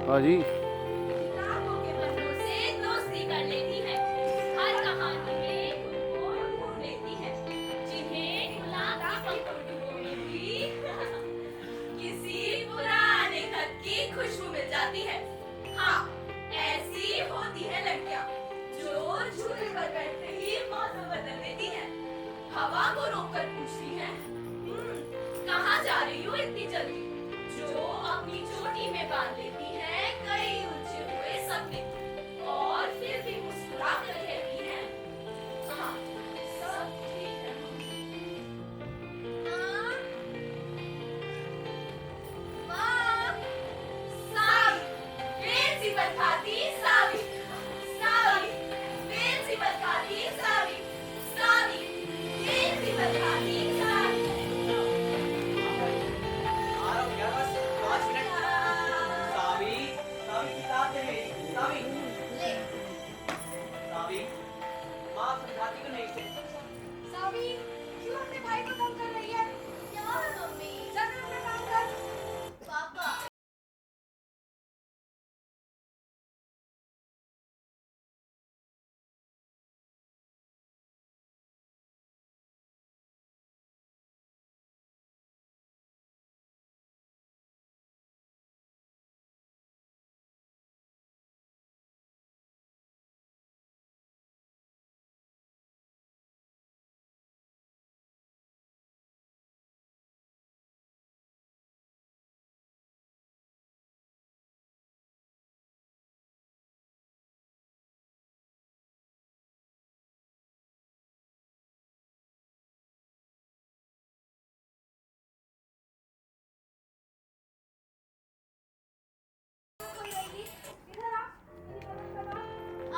हाँ जी। लाखों के बंदों से दोस्ती कर लेती है, हर कहानी में खुद को ढूंढ लेती है, जिन्हें गुलाब की पंखुड़ियों में भी किसी पुराने खत की खुशबू मिल जाती है। हाँ, ऐसी होती है लड़कियां जो झूले पर बैठते ही मौसम बदल देती है, हवा को रोककर पूछती है, कहाँ जा रही हो इतनी जल्दी? जो अपनी चोटी में बांध लेती है कई उलझे हुए सपने और फिर भी मुस्कुरा कर कहती है, हाँ, सब ठीक है। हाँ? माँ, सावी, प्रिंसिपल खाती सावी, सावी, प्रिंसिपल खाती सावी, सावी, प्रिंसिपल खाती सावी। सावी, क्यों अपने भाई को तंग कर रही है? क्या है मम्मी? चल अपना काम कर। पापा।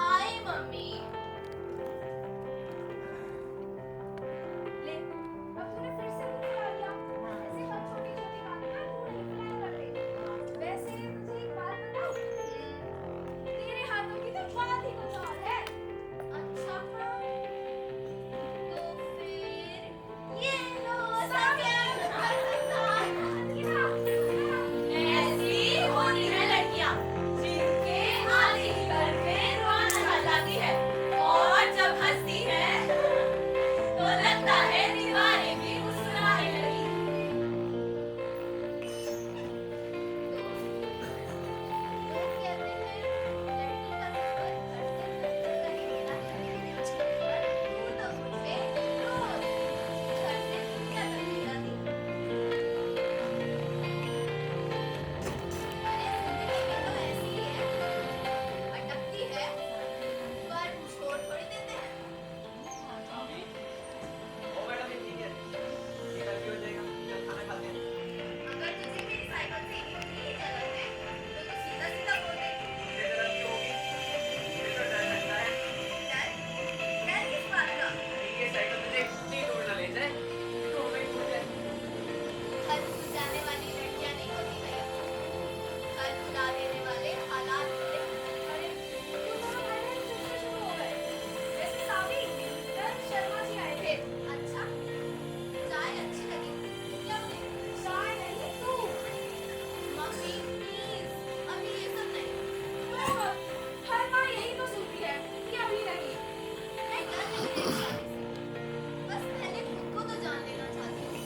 आई मम्मी। ले, अब तूने फिर से मुझे बुला लिया। ऐसे हर छोटी-छोटी बातें ना तू नहीं प्लान कर दे। वैसे मुझे एक बात बताओ, तेरे हाथों की तो बात ही कुछ और है। अच्छा हाँ, तो फिर ये लो साविया। ऐसी होती है लड़कियां, जिनके आते ही घर में रौनक आ जाती है और जब हंसती है तो लगता है दीवारें भी मुस्कुराने लगी। लोग कहते हैं लड़की का सफर घर से कहीं बिना चले, पर तू तो मुझे रोज घर से दुनिया तक ले जाती। अरे जिंदगी भी तो ऐसी ही है, अटकती है पर छोड़ थोड़ी देते हैं। अगर तुझे मेरी साइकिल से इतनी ही जलन है तो तू सीधा सीधा बोल दे। डर? डर किस बात का? घर भूल जाने वाली लड़कियां नहीं होती भैया, घर भुला देने वाले हालात होते हैं। अरे क्यों दोनों भाई बहन फिर से शुरू हो गए? वैसे सावी, कल शर्मा जी आए थे। अच्छा, चाय अच्छी लगी क्या उन्हें? चाय नहीं तू। मम्मी प्लीज, अभी ये सब नहीं। हर माँ यही तो सुनती है कि अभी नहीं। मैं डर नहीं रही शादी से, बस पहले खुद को तो जान लेना चाहती हूँ।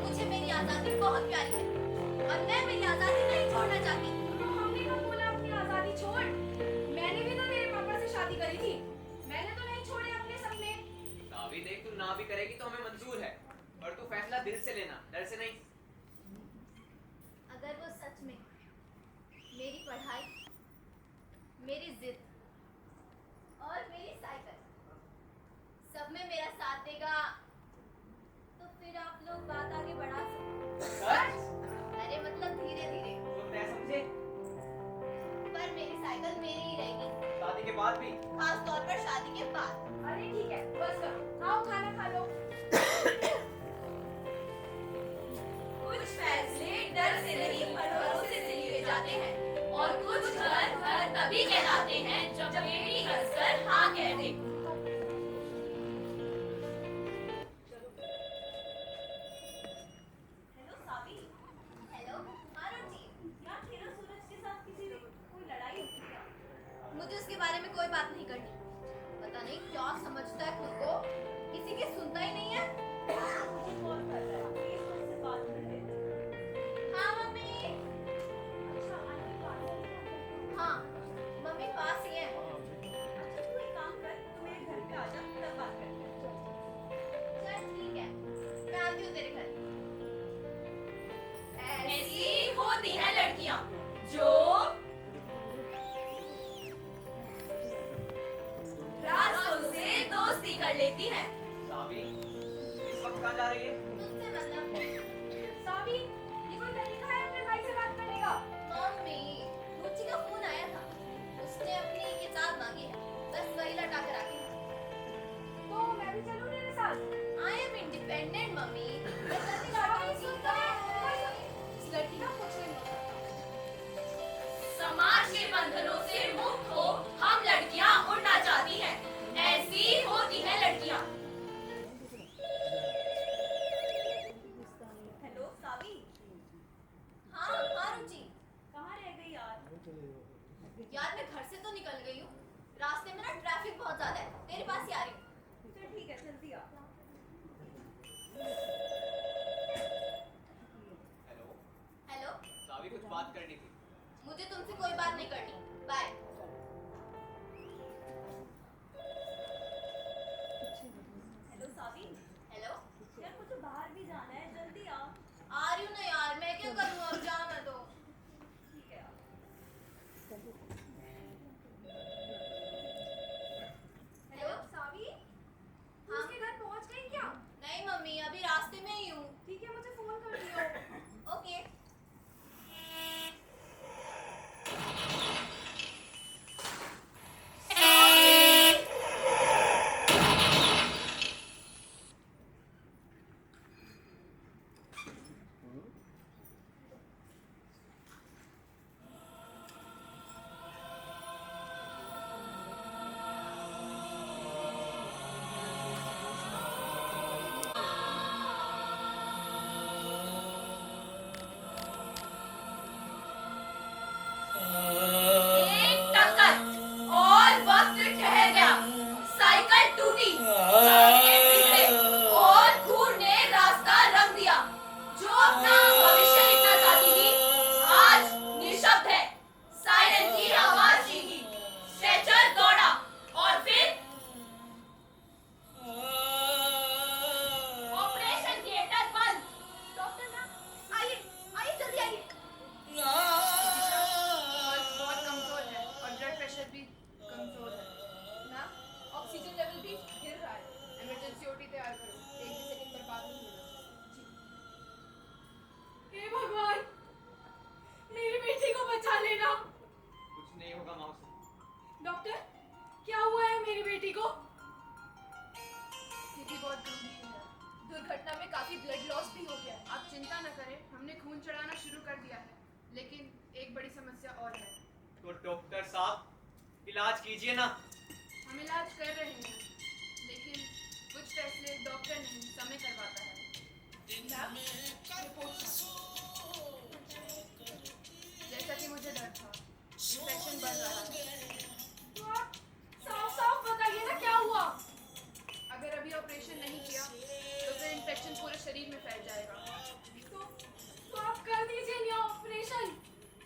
मुझे मेरी आजादी बहुत प्यारी है, और मैं मेरी आजादी नहीं छोड़ना चाहती। हमने कब बोला अपनी आजादी छोड़? मैंने भी तो तेरे पापा से शादी करी थी। मैंने तो नहीं छोड़े अपने सपने। सावी देख, तू ना भी करेगी तो हमें मंजूर है, पर तू फैसला दिल से लेना, डर से नहीं। अगर वो सच में मेरी पढ़ाई, मेरी जिद और मेरी साइकिल सब में मेरा साथ देगा तो फिर आप लोग बात आगे बढ़ा सकते। सच? अरे मतलब धीरे धीरे। तो तय समझे? पर मेरी साइकिल मेरी ही रहेगी, शादी के बाद भी? खास तौर पर शादी के बाद। अरे ठीक है, बस करो, आओ खाना खा लो। कुछ फैसले डर से नहीं भरोसे से लिए जाते हैं और कुछ घर घर तभी कहलाते हैं जब बेटी हंसकर हाँ कह दे। हेलो सावी। हेलो मारो जी। यार तेरा सूरज के साथ किसी कोई लड़ाई हुई क्या? मुझे उसके बारे में कोई बात नहीं करनी। पता नहीं क्या समझता है खुद को, किसी की सुनता ही नहीं है। मुझे कॉल कर रहा है, प्लीज मुझसे बात कर ले। हाँ मम्मी। अच्छा आंटी पास है? हाँ मम्मी पास ही है। अच्छा तू एक काम कर, तू मेरे घर पे आ जा, तब बात करते हैं। चल ठीक है, मैं आती हूँ तेरे घर। ऐसी होती है लड़कियाँ जो रास्तों से दोस्ती कर लेती हैं। सावी, इस वक्त कहाँ जा रही है? तुमसे मतलब सावी, ये कोई तरीका है अपने भाई से बात करने का? मम्मी, रुचि का फोन आया था, उसने अपनी किताब मांगी है, बस वही लौटा कर आती हूँ। तो मैं भी चलूं तेरे साथ? I am independent mummy. मैं जल्दी लौटा सावी, दूंगी। सुन तो ले। इस लड़की का कुछ नहीं हो सकता। समाज के बंधनों से मुक्त हो हम लड़कियां उड़ना चाहती हैं। ऐसी होती है लड़कियां। हेलो सावी। हाँ हाँ रुचि। कहाँ रह गई यार? यार मैं घर से तो निकल गई हूँ, रास्ते में ना ट्रैफिक बहुत ज्यादा है, तेरे पास ही आ रही हूँ। चल ठीक है, जल्दी आ। हेलो, हेलो, सावी कुछ बात करनी थी। मुझे तुमसे कोई बात नहीं करनी, बाय। हेलो सावी। हेलो यार, मुझे बाहर भी जाना है, जल्दी आ रही हूँ ना यार, मैं क्या करूँ अब, जाम है तो। ठीक है यार। हेलो सावी, तू हाँ? उसके घर पहुंच गई क्या? नहीं मम्मी, अभी रास्ते में ही हूँ। ठीक है, मुझे फोन कर दियो। ओके। एक टक्कर और वक्त ठहर गया, साइकिल टूटी, सड़कें फिसले और धूल ने रास्ता रंग दिया। जो अपना भविष्य लिखना चाहती थी, आज निशब्द है। सायरन की आवाज सीखी, स्ट्रेचर दौड़ा और फिर ऑपरेशन थिएटर बंद। डॉक्टर मैम आइए, आइए जल्दी आइए। बहुत कमजोर है और ब्लड प्रेशर भी कमजोर है। मैम, ऑक्सीजन लेवल भी गिर रहा है। इमरजेंसी ओटी तैयार करो, एक भी सेकंड बर्बाद नहीं होना। हे भगवान, मेरी बेटी को बचा लेना। कुछ नहीं होगा मौसी। डॉक्टर, क्या हुआ है मेरी बेटी को? स्थिति बहुत गंभीर है, दुर्घटना में काफी ब्लड लॉस भी हो गया है। आप चिंता न करें, हमने खून चढ़ाना शुरू कर दिया है, लेकिन एक बड़ी समस्या और है। तो डॉक्टर साहब, इलाज कीजिए ना। हम इलाज कर रहे हैं, लेकिन कुछ फैसले डॉक्टर नहीं समय करवाता है। मैम, रिपोर्ट जैसा कि मुझे डर था, इन्फेक्शन बढ़ रहा है। तो आप साफ साफ बताइए ना क्या हुआ? अगर अभी ऑपरेशन नहीं किया तो फिर इन्फेक्शन पूरे शरीर में फैल जाएगा। तो आप कर दीजिए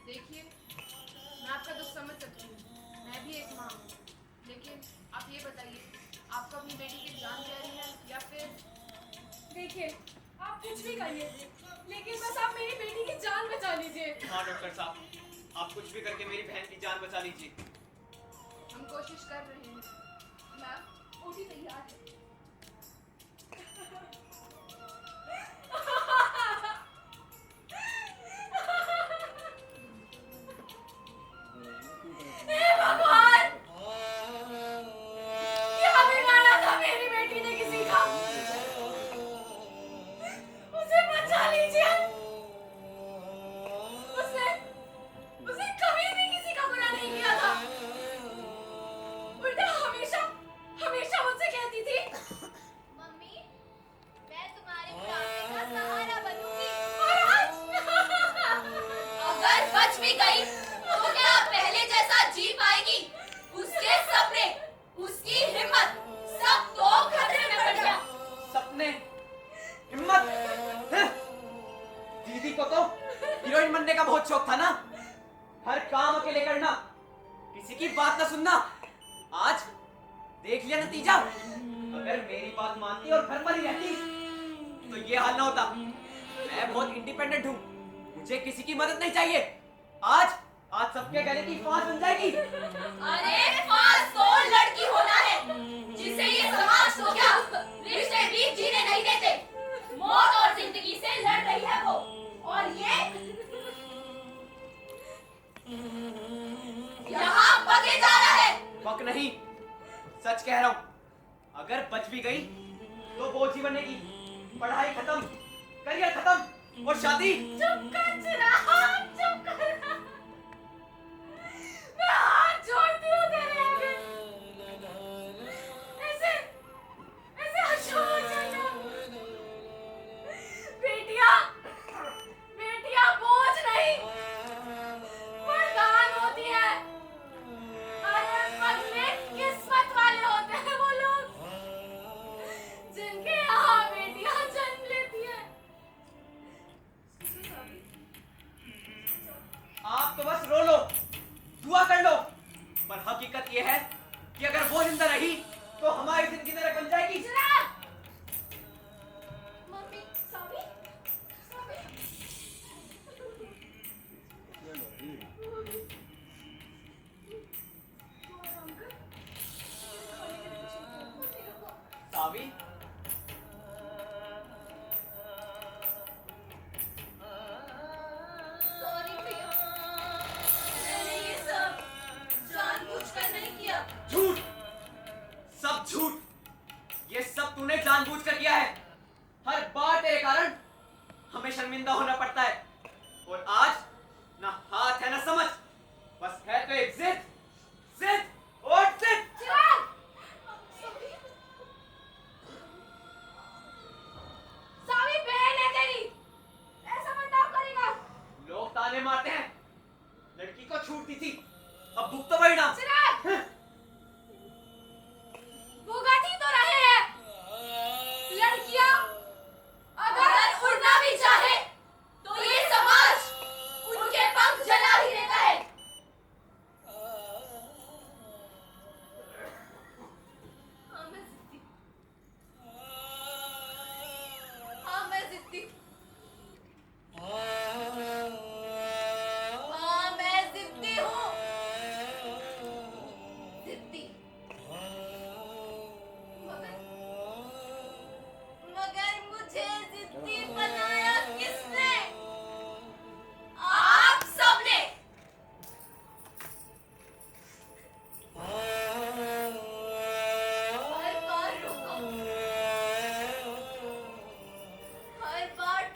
देखिए, मैं आपका दुख समझ सकती हूँ। मैं भी एक माँ हूँ। लेकिन आप ये बताइए, आपको अपनी बेटी की जान प्यारी है या फिर... देखिए, आप कुछ भी करिए, लेकिन बस आप मेरी बेटी की जान बचा लीजिए। हाँ डॉक्टर साहब, आप कुछ भी करके मेरी बहन की जान बचा लीजिए। हम कोशिश कर रहे हैं। मैम, ओटी तैयार है। हे भगवान! क्या बिगाड़ा था मेरी बेटी ने किसी का? उसे बचा लीजिए। उसने कभी भी किसी का बुरा नहीं किया था। उल्टा हमेशा मुझसे कहती थी, मम्मी, मैं तुम्हारे बुढ़ापे का सहारा बनूंगी। और आज अगर बच भी गई तो क्या पहले जैसा जी पाएगी? उसके सपने, उसकी हिम्मत सब तो खतरे में पड़ गया। सपने, हिम्मत, हैं? दीदी को तो हीरोइन बनने का बहुत शौक था ना। हर काम अकेले करना, किसी की बात ना सुनना। आज देख लिया नतीजा। अगर मेरी बात मानती और घर पर ही रहती तो ये हाल ना होता। मैं बहुत इंडिपेंडेंट हूँ, मुझे किसी की मदद नहीं चाहिए। आज सबके गले की फांस बन जाएगी। अरे फांस तो लड़की होना है, जिसे ये समाज तो क्या रिश्ते भी जीने नहीं देते। मौत और जिंदगी से लड़ रही है वो, और ये यहाँ बगे जा रहा है। वक्त नहीं, सच कह रहा हूँ। अगर बच भी गई तो बोझ ही बनेगी। पढ़ाई खत्म, करियर खत्म और शादी। चुप कर चिराग, चुप कर। मैं हाथ जोड़ती हूँ तेरे आगे। ऐसे अशोक बेटियां बोझ नहीं, वरदान होती है। अरे पगले, किस्मत वाले होते हैं वो लोग जिनके यहाँ बेटियां जन्म लेती हैं। आप तो बस रो लो, दुआ कर लो, पर हकीकत ये है कि अगर वो जिंदा रही तो हमारी जिंदगी नरक बन जाएगी। मम्मी, सावी, सावी, सॉरी भैया, मैंने ये सब जानबूझकर नहीं किया। झूठ, सब झूठ। ये सब तूने जानबूझकर किया है। हर बार तेरे कारण हमें शर्मिंदा होना पड़ता है। और आज ना हाथ है ना समझ, बस है तो एक जिद और जिद। सावी बहन है तेरी, ऐसा बर्ताव करेगा? लोग ताने मारते हैं, लड़की को छूट दी थी, अब भुगतो परिणाम। चिराग, भुगत ही तो रहे हैं। लड़कियां अगर उड़ना भी चाहे तो ये समाज उनके पंख जला ही देता है। हाँ, मैं जिद्दी। हाँ, मैं जिद्दी हूँ। जिद्दी। मगर मुझे जिद्दी बनाया किसने? आप सबने। हर बार रोका, हर बार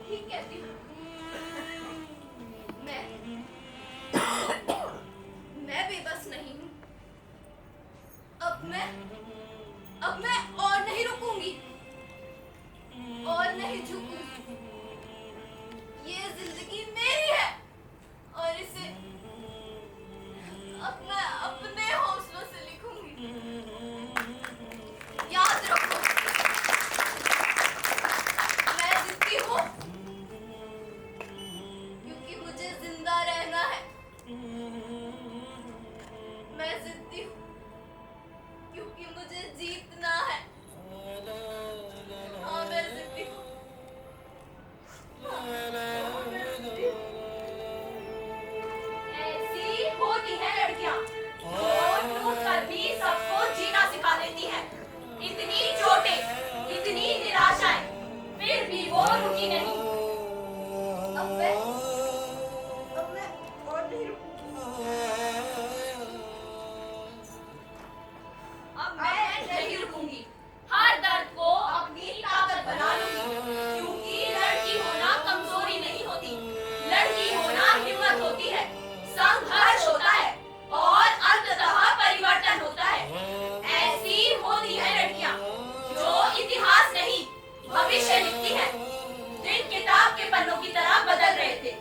ठीक कहती हूँ। मैं बेबस नहीं हूँ। अब मैं और नहीं रुकूंगी और नहीं झुकूंगी। ये जिंदगी मेरी है और इसे अब मैं अपने हौसलों से लिखूंगी। याद रखो, मैं जिद्दी हूँ क्योंकि मुझे जिंदा रहना है। मैं जिद्दी हूँ क्योंकि मुझे जीतना है। हाँ, मैं जिद्दी हूँ। ऐसी होती है लड़कियाँ, टूट कर भी सबको जीना सिखा देती हैं। इतनी चोटें, इतनी निराशाएं, फिर भी वो रुकी नहीं। अब मैं और नहीं रुकूंगी। अब मैं नहीं रुकूंगी। हर दर्द को अपनी ताकत बना लूंगी, क्योंकि लड़की होना कमजोरी नहीं होती। लड़की होना हिम्मत होती है, संघर्ष होता है और अंततः परिवर्तन होता है। ऐसी होती है लड़कियां जो इतिहास नहीं, भविष्य लिखती है। दिन किताब के पन्नों की तरह बदल रहे थे।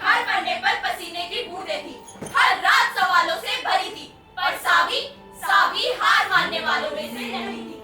हर पन्ने पर पसीने की बूंदें थी। हर रात सवालों से भरी थी, पर सावी हार मानने वालों में से नहीं थी।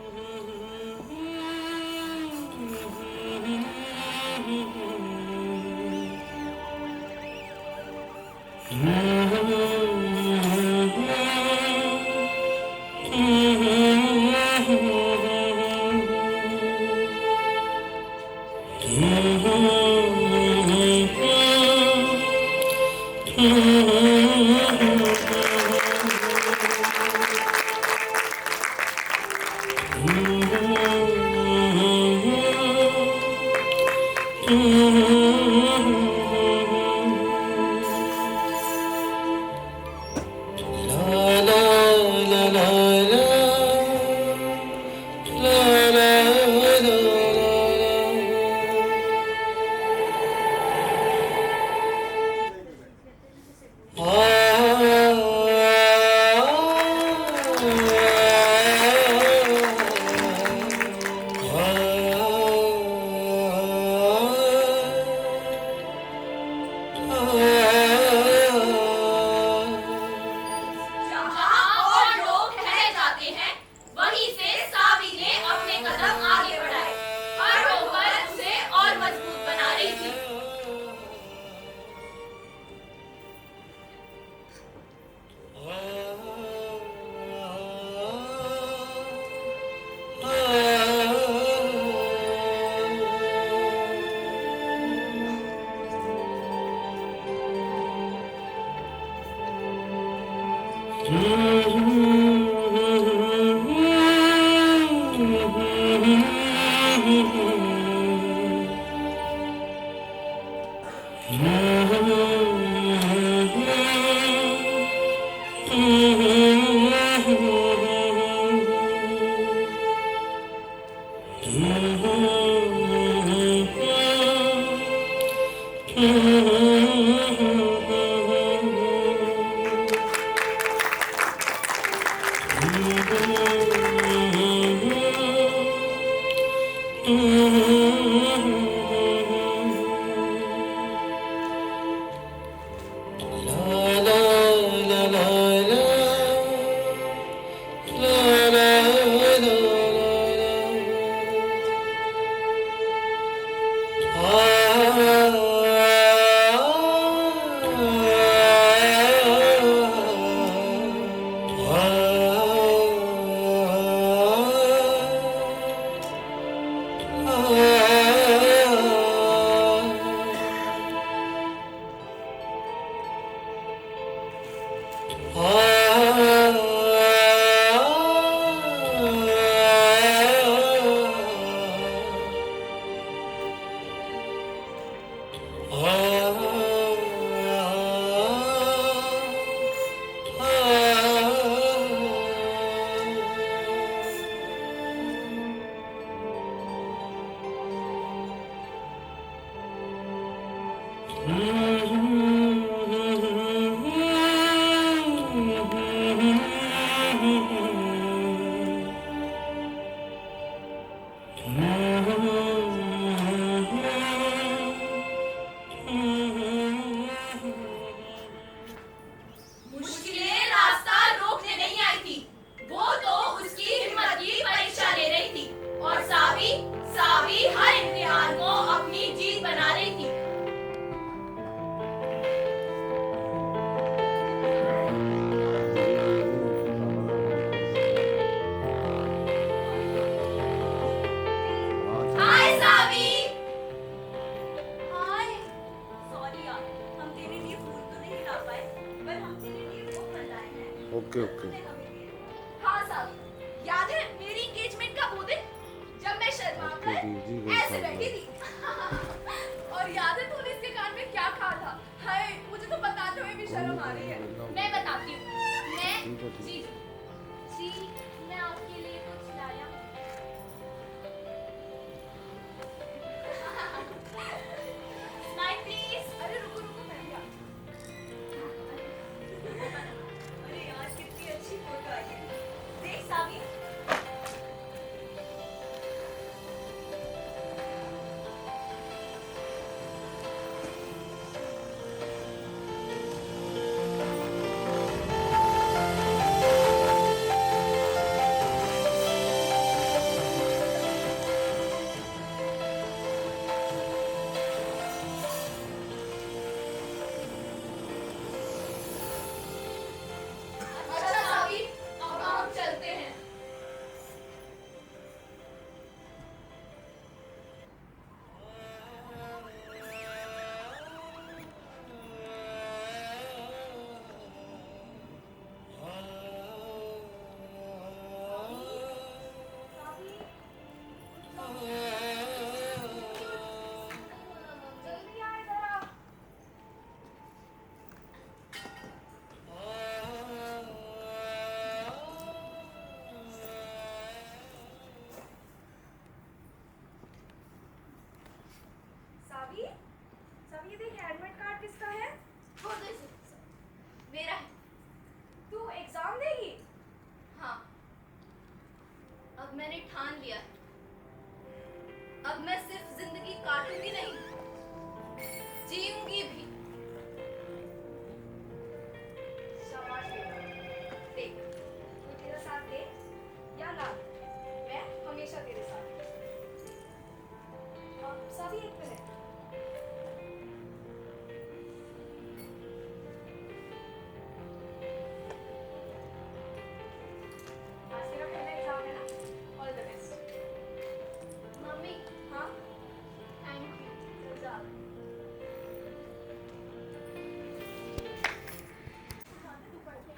मुश्किलें रास्ता रोकने नहीं आई थी, वो तो उसकी हिम्मत की परीक्षा ले रही थी। और सावी सावी हर इम्तिहान को अपनी जीत बना रही थी। हाय सावी। हाय। सॉरी यार, हम तेरे लिए फूल तो नहीं ला पाए, पर हम तेरे लिए वो फल लाए हैं। Okay okay. तूने हमें दिए। हाँ साहब, याद है मेरी एंगेजमेंट का वो दिन जब मैं शर्मा ओके, दीदी, कर वो ऐसे सब बैठी थी। और याद है तूने इसके कान में क्या कहा था? हाय, मुझे तो बताते हुए भी शर्म आ रही है। मैं बताती हूँ। मैं ठीक है, ठीक है। जी जी, मैं आपके लिए कुछ लाया हूँ। Smile please. अरे रुको रुको, मैं भी आती अरे यार कितनी अच्छी फोटो आई है। देख सावी। अच्छा सावी, अब हम चलते हैं। जल्दी आए जरा। सावी, सावी ये देख, एडमिट कार्ड किसका है? छोड़ दो इसे, मेरा है। तू एग्जाम देगी? हाँ, अब मैंने ठान लिया है। अब मैं सिर्फ जिंदगी काटूंगी नहीं, जीऊंगी भी। शाबाश बेटा। देख, तू तेरा साथ दे या ना दे, मैं हमेशा तेरे साथ हूँ। सभी एक मिनट। आज तेरा पहला एग्जाम है ना? All the best. मम्मी, हाँ, थैंक यू। जा। तू पढ़ के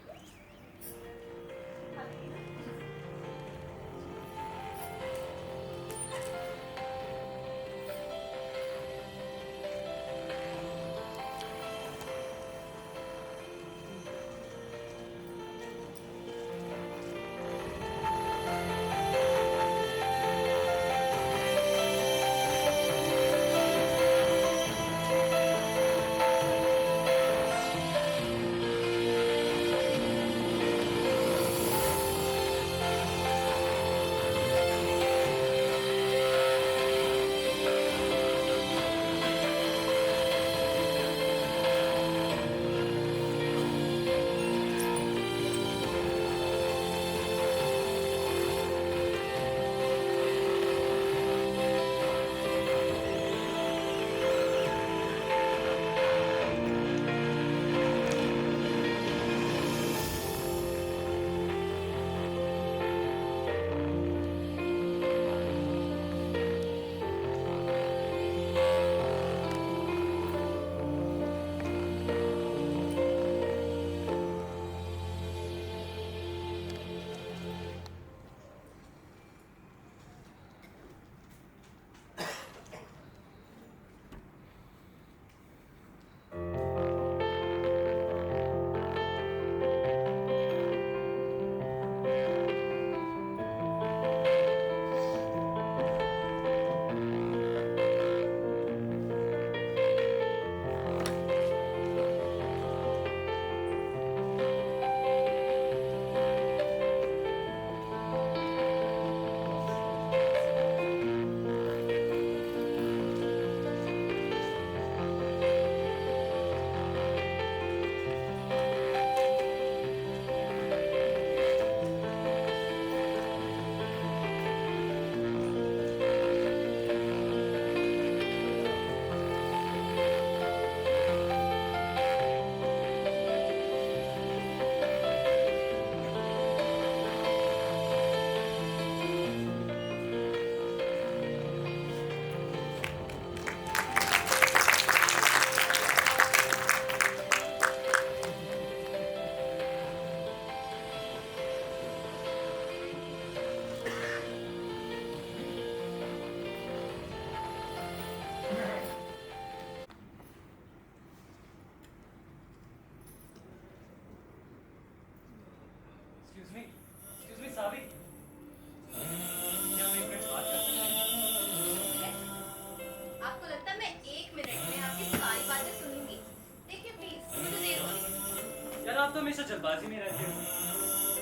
हमेशा जल्दबाजी में रहती हो।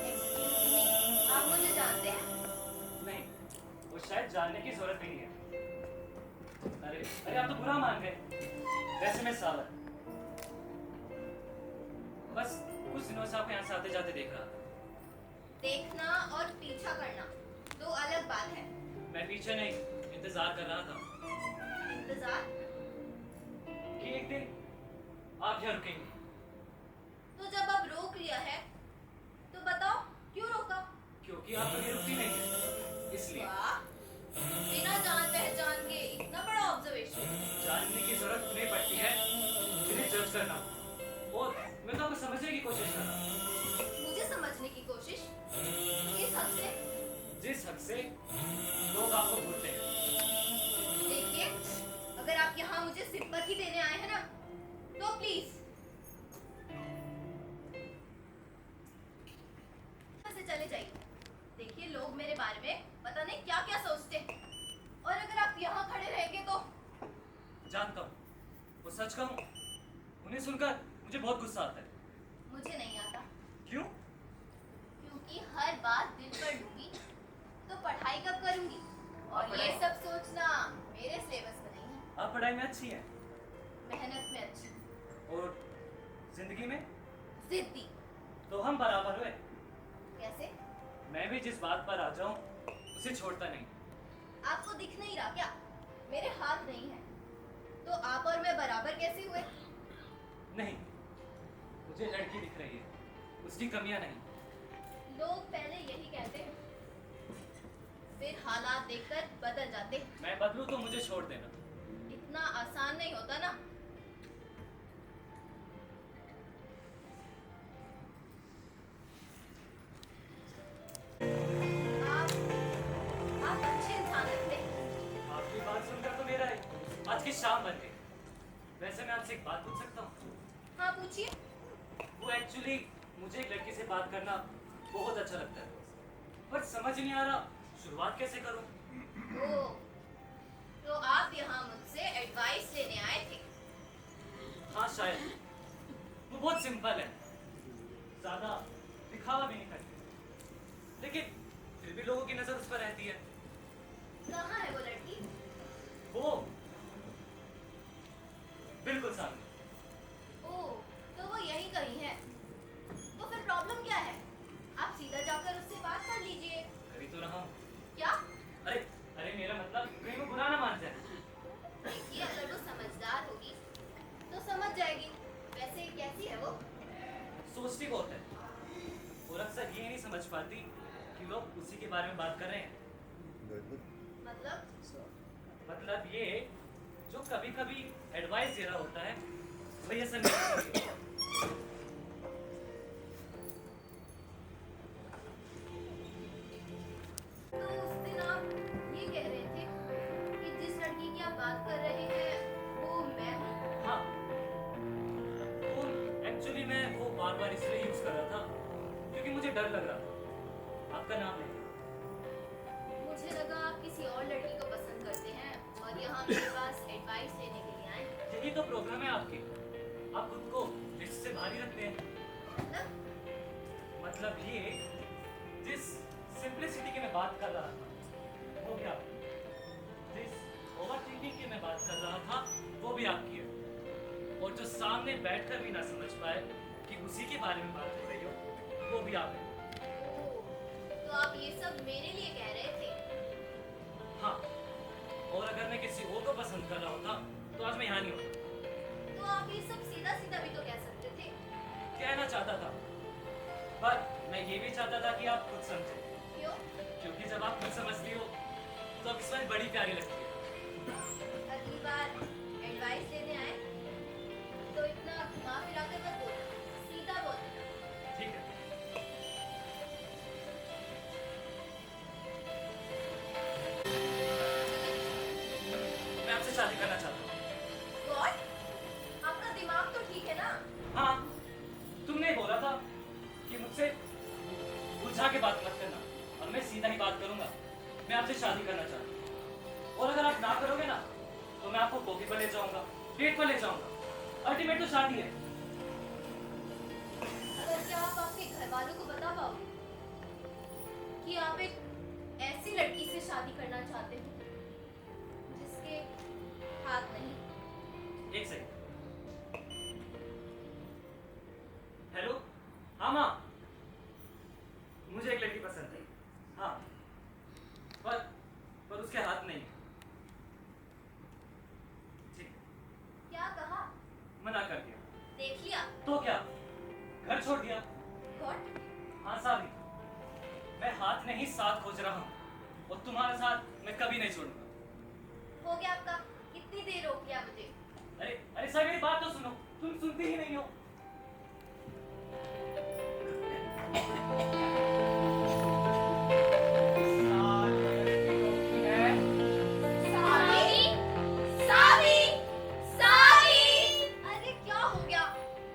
Excuse me, आप मुझे जानते हैं? नहीं, वो शायद जानने की जरूरत भी नहीं है। अरे अरे आप तो बुरा मान गए। वैसे मैं सावर, बस कुछ दिनों से आपको यहाँ से आते जाते देख रहा था। देखना और पीछा करना दो अलग बात है। मैं पीछे नहीं, इंतजार कर रहा था इंतजार? कि एक दिन आप यहाँ रुकेंगे। तो जब अब रोक लिया है तो बताओ क्यों रोका? क्योंकि आप कभी रुकती नहीं है, इसलिए। वाह, बिना जान पहचान के इतना बड़ा ऑब्जर्वेशन। जानने की जरूरत नहीं पड़ती है जिन्हें जज करना। और मैं तो आपको समझने की कोशिश कर रहा हूँ। मुझे समझने की कोशिश किस हद से? जिस हद से लोग आपको भूलते हैं। देखिए, अगर आप यहाँ मुझे सिंपैथी देने आए हैं ना, तो प्लीज यहाँ से चले जाइए। देखिए, लोग मेरे बारे में पता नहीं क्या क्या सोचते हैं, और अगर आप यहाँ खड़े रहेंगे तो जानता हूँ, वो सच कहूँ, उन्हें सुनकर मुझे बहुत गुस्सा आता है। मुझे नहीं आता। क्यों? क्योंकि हर बात दिल पर लूंगी तो पढ़ाई कब करूंगी? और ये सब सोचना मेरे सिलेबस में नहीं है। आप पढ़ाई में अच्छी हैं मेहनत में अच्छी, और जिंदगी में जिद्दी। तो हम बराबर हुए। कैसे? मैं भी जिस बात पर आ जाऊं उसे छोड़ता नहीं। आपको दिख नहीं रहा क्या? मेरे हाथ नहीं है, तो आप और मैं बराबर कैसे हुए? नहीं, मुझे लड़की दिख रही है, उसकी कमियां नहीं। लोग पहले यही कहते हैं, फिर हालात देखकर बदल जाते हैं। मैं बदलूं तो मुझे छोड़ देना। इतना आसान नहीं होता ना। आप अच्छे इंसान थे। आपकी बात सुनकर तो मेरा आज की शाम बन गई। वैसे मैं आपसे एक बात पूछ सकता हूँ? हाँ, पूछिए। वो एक्चुअली मुझे एक लड़की से बात करना बहुत अच्छा लगता है, पर समझ नहीं आ रहा शुरुआत कैसे करूँ। ओह, तो आप यहाँ मुझसे एडवाइस लेने आए थे? हाँ शायद। वो बहुत सिंपल है, ज्यादा दिखावा भी नहीं करती, लेकिन फिर भी लोगों की नजर उस पर रहती है। कहाँ है वो लड़की? वो बिल्कुल सामने। ओह, तो वो यहीं कहीं है। तो फिर प्रॉब्लम क्या है? आप सीधा जाकर उससे बात कर लीजिए। कभी तो रहा हूँ। क्या? अरे अरे मेरा मतलब कहीं वो बुरा ना मान जाए। देखिए, अगर वो समझदार होगी तो समझ जाएगी। वैसे कैसी है वो? सोचती बहुत है, और अक्सर ये नहीं समझ पाती कि लोग उसी के बारे में बात कर रहे हैं। मतलब ये, जो कभी कभी एडवाइस दे रहा होता है वही असल में करती है। तो उस दिन आप ये कह रहे थे कि जिस लड़की की आप बात कर रहे हैं वो मैं हूँ। हाँ, तो एक्चुअली मैं वो बार बार इसलिए यूज कर रहा था क्योंकि मुझे डर लग रहा था। आपका नाम है? मुझे लगा आप किसी और लड़की को पसंद करते हैं और यहाँ मेरे पास एडवाइस लेने के लिए आए हैं। यही तो प्रॉब्लम है आपकी, आप खुद को लिस्ट से भारी रखते हैं। मतलब ये, जिस सिंपलिसिटी की मैं बात कर रहा था वो भी आपकी, जिस ओवर थिंकिंग की मैं बात कर रहा था वो भी आपकी है, और जो सामने बैठकर भी ना समझ पाए कि उसी के बारे में बात हो रही हो वो भी आप है। ओह, तो आप ये सब मेरे लिए कह रहे थे? हाँ, और अगर मैं किसी और को पसंद कर रहा होता तो आज मैं यहाँ नहीं होता। तो आप ये सब सीधा सीधा भी तो कह सकते थे। कहना चाहता था, पर मैं ये भी चाहता था कि आप खुद समझें, क्यों? क्योंकि जब आप खुद समझती हो तो आप इस बार बड़ी प्यारी लगती है। अगली बार एडवाइस लेने आए तो इतना घुमा फिरा कर मत बोलना, सीधा बोलना। ठीक है। मैं आपसे शादी करना चाहता हूँ। What? आपका दिमाग तो ठीक है ना? हाँ, तुमने बोला था कि मुझसे उलझा के बात मत करना, और मैं सीधा ही बात करूंगा। मैं आपसे शादी करना चाहता हूँ, और अगर आप ना करोगे ना तो मैं आपको कॉफी पर ले जाऊंगा, डेट पर ले जाऊंगा। अल्टीमेट तो शादी है। अगर पर क्या आप आपके घर वालों को बता पाओगे कि आप एक ऐसी लड़की से शादी करना चाहते हो जिसके हाथ नहीं? एक सेकंड। हेलो, हाँ माँ, मुझे एक लड़की पसंद है। हाँ, पर उसके हाथ नहीं है। ठीक, क्या कहा? मना कर दिया। देख लिया? तो क्या, घर छोड़ दिया। What? हाँ सावी, मैं हाथ नहीं साथ खोज रहा हूँ और तुम्हारा साथ मैं कभी नहीं छोड़ूंगा। हो गया आपका? कितनी देर रोक लिया मुझे? अरे अरे सर, मेरी बात तो सुनो, तुम सुनती ही नहीं हो। सावी! सावी! सावी! अरे क्या हो गया?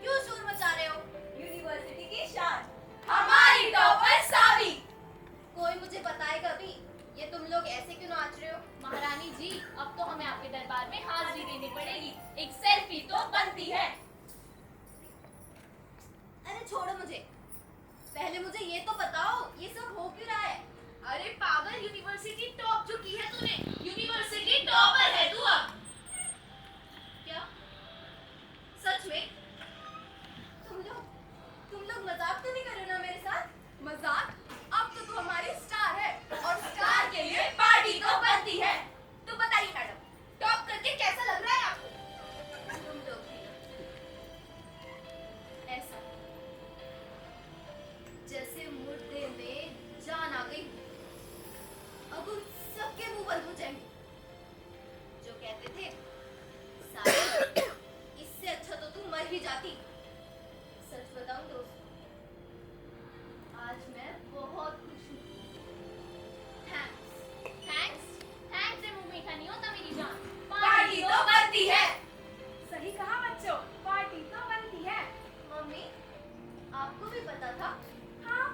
क्यों शोर मचा रहे हो? यूनिवर्सिटी की शान, हमारी टॉपर सावी! कोई मुझे बताएगा भी ये तुम लोग ऐसे क्यों नाच रहे हो? महारानी जी, अब तो हमें आपके दरबार में हाजिरी देनी पड़ेगी। एक सेल्फी तो बनती है। अरे छोड़ो मुझे, पहले मुझे ये तो बताओ ये सब हो क्यों रहा है? अरे पागल, यूनिवर्सिटी टॉप जो की है तूने, यूनिवर्सिटी टॉपर है तू अब। क्या सच में? तुम लोग मजाक तो नहीं कर रहे ना मेरे साथ? मजाक? अब तो तू हमारी स्टार है और स्टार के लिए पार्टी तो बनती है। तो बताइए मैडम, टॉप करके कैसा लग रहा है आपको? तुम लोग भी ऐसा जैसे मुर्दे में जान आ गई। अब उन सबके मुंह बंद हो जाएंगे जो कहते थे सारी, इससे अच्छा तो तू मर ही जाती। सच बताऊं दोस्त, आज मैं बहुत खुश हूँ। थैंक्स से मुंह मीठा नहीं होता मेरी जान। पार्टी तो बनती है। सही कहा बच्चों, पार्टी तो बनती है। मम्मी, आपको भी पता था? हाँ,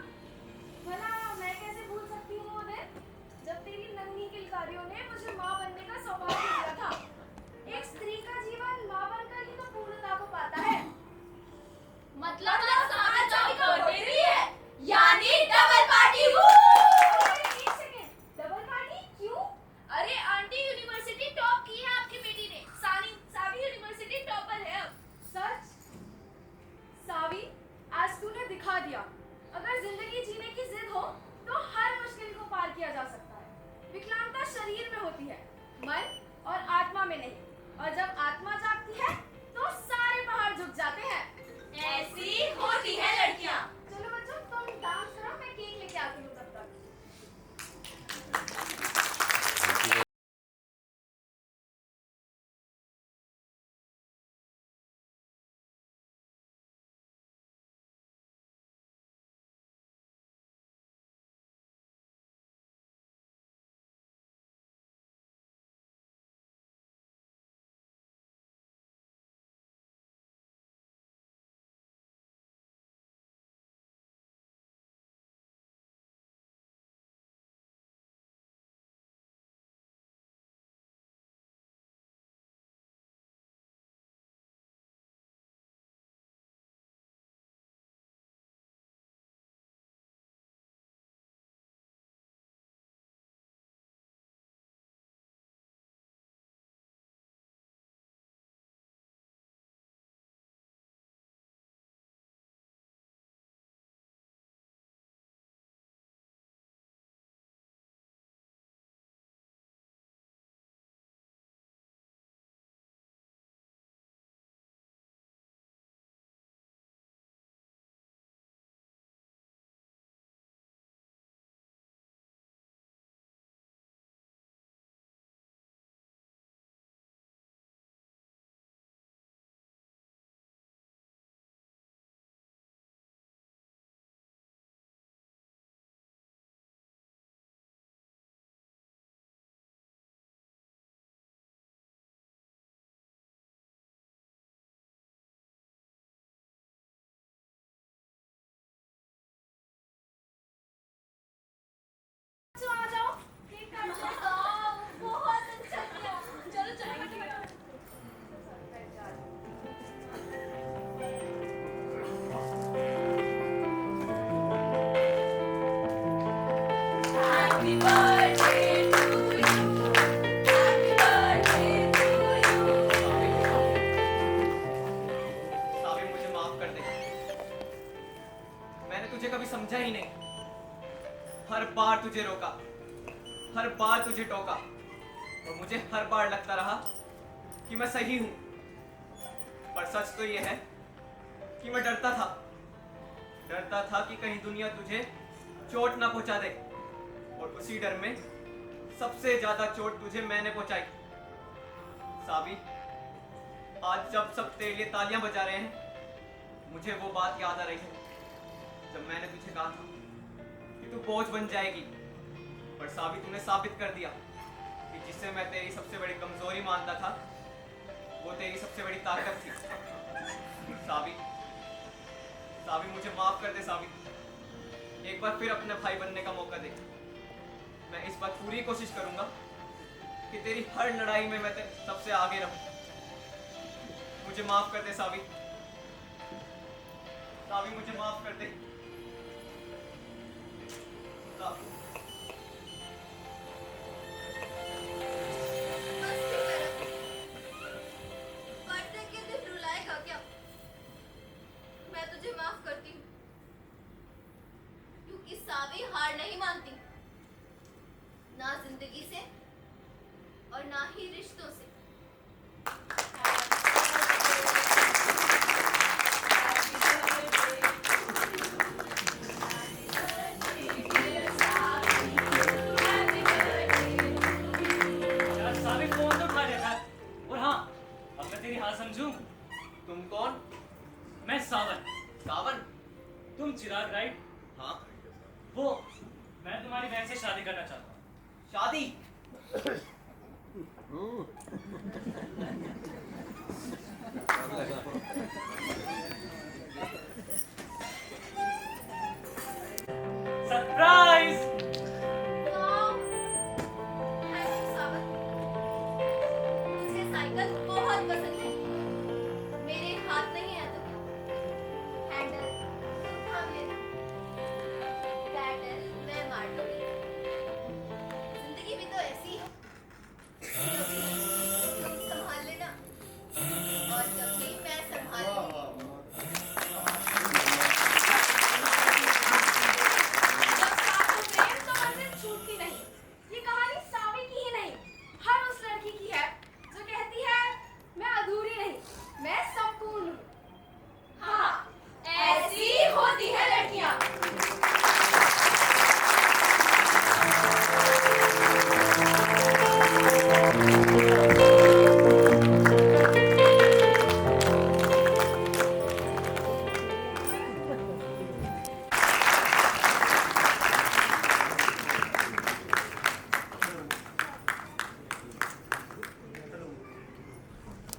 भला मैं कैसे भूल सकती हूँ वो दिन जब तेरी नन्ही किलकारियों ने मुझे माँ बनने का सौभाग्य दिया था। समझा ही नहीं। हर बार तुझे रोका, हर बार तुझे टोका, और मुझे हर बार लगता रहा कि मैं सही हूं। पर सच तो यह है कि मैं डरता था कि कहीं दुनिया तुझे चोट ना पहुंचा दे, और उसी डर में सबसे ज्यादा चोट तुझे मैंने पहुंचाई। साबी, आज जब सब तेरे लिए तालियां बजा रहे हैं, मुझे वो बात याद आ रही है जब मैंने तुझे कहा था कि तू बोझ बन जाएगी। पर साबी, तूने साबित कर दिया कि जिसे मैं तेरी सबसे बड़ी कमजोरी मानता था, वो तेरी सबसे बड़ी ताकत थी। साबी, मुझे माफ कर दे साबी। एक बार फिर अपने भाई बनने का मौका दे। मैं इस बार पूरी कोशिश करूंगा कि तेरी हर लड़ाई में मैं सबसे आगे रहूं। मुझे माफ कर दे साबी। मुझे माफ कर दे साबी। मस्ती करो। बर्थडे के दिन रुलाएगा क्या? मैं तुझे माफ करती हूँ, क्योंकि सावी हार नहीं मानती, ना जिंदगी से और ना ही रिश्तों से। यार साबित फोन तो उठा लेता। और हाँ, अब मैं तेरी हाल समझूं। तुम कौन? मैं सावन। सावन? तुम चिराग, राइट? हाँ। वो मैं तुम्हारी बहन से शादी करना चाहता हूँ। शादी? सरप्राइज! वाह! थैंक यू सावन। मुझे साइकिल बहुत पसंद है।